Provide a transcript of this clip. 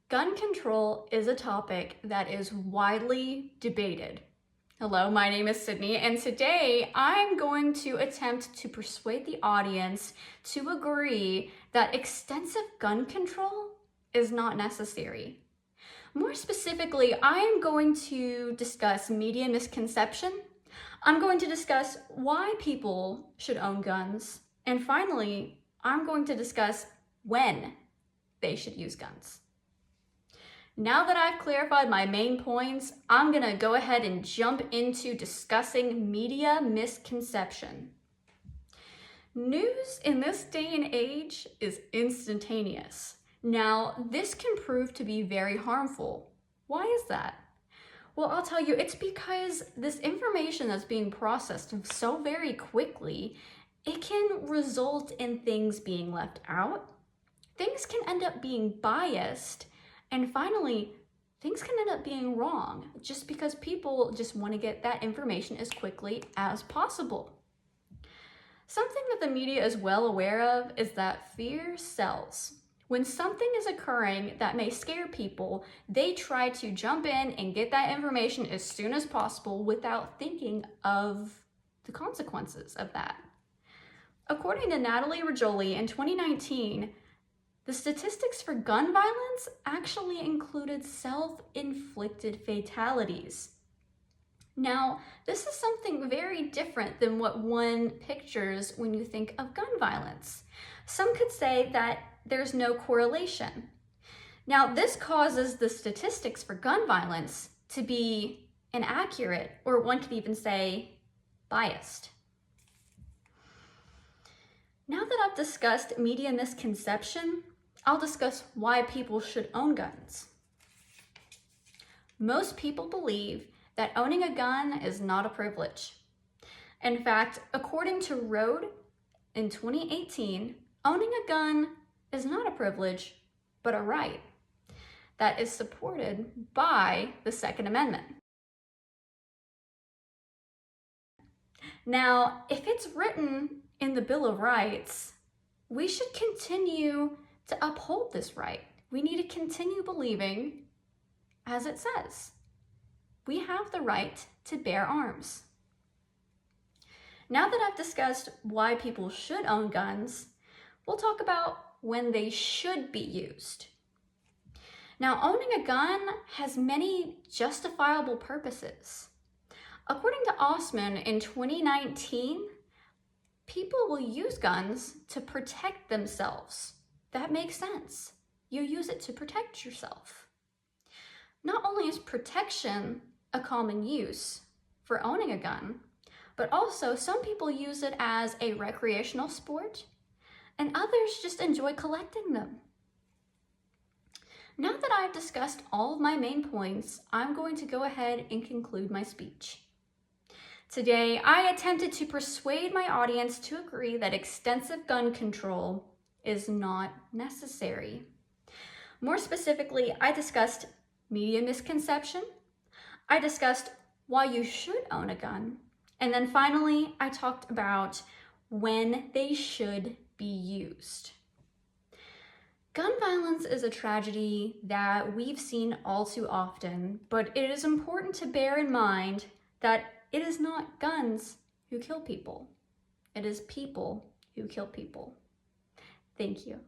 Gun control is a topic that is widely debated. Hello, my name is Sydney, and today I'm going to attempt to persuade the audience to agree that extensive gun control is not necessary. More specifically, I'm going to discuss media misconception. I'm going to discuss why people should own guns. And finally, I'm going to discuss when they should use guns. Now that I've clarified my main points, I'm gonna go ahead and jump into discussing media misconception. News in this day and age is instantaneous. Now, this can prove to be very harmful. Why is that? Well, I'll tell you, it's because this information that's being processed so very quickly, it can result in things being left out. Things can end up being biased. And finally, things can end up being wrong just because people just want to get that information as quickly as possible. Something that the media is well aware of is that fear sells. When something is occurring that may scare people, they try to jump in and get that information as soon as possible without thinking of the consequences of that. According to Natalie Rajoli in 2019, the statistics for gun violence actually included self-inflicted fatalities. Now, this is something very different than what one pictures when you think of gun violence. Some could say that there's no correlation. Now, this causes the statistics for gun violence to be inaccurate, or one could even say biased. Now that I've discussed media misconception, I'll discuss why people should own guns. Most people believe that owning a gun is not a privilege. In fact, according to Road in 2018, owning a gun is not a privilege, but a right that is supported by the Second Amendment. Now, if it's written in the Bill of Rights, we should continue to uphold this right. We need to continue believing as it says. We have the right to bear arms. Now that I've discussed why people should own guns, we'll talk about when they should be used. Now, owning a gun has many justifiable purposes. According to Osman in 2019, people will use guns to protect themselves. That makes sense. You use it to protect yourself. Not only is protection a common use for owning a gun, but also some people use it as a recreational sport, and others just enjoy collecting them. Now that I've discussed all of my main points, I'm going to go ahead and conclude my speech. Today, I attempted to persuade my audience to agree that extensive gun control is not necessary. More specifically, I discussed media misconception, I discussed why you should own a gun, and then finally, I talked about when they should be used. Gun violence is a tragedy that we've seen all too often, but it is important to bear in mind that it is not guns who kill people. It is people who kill people. Thank you.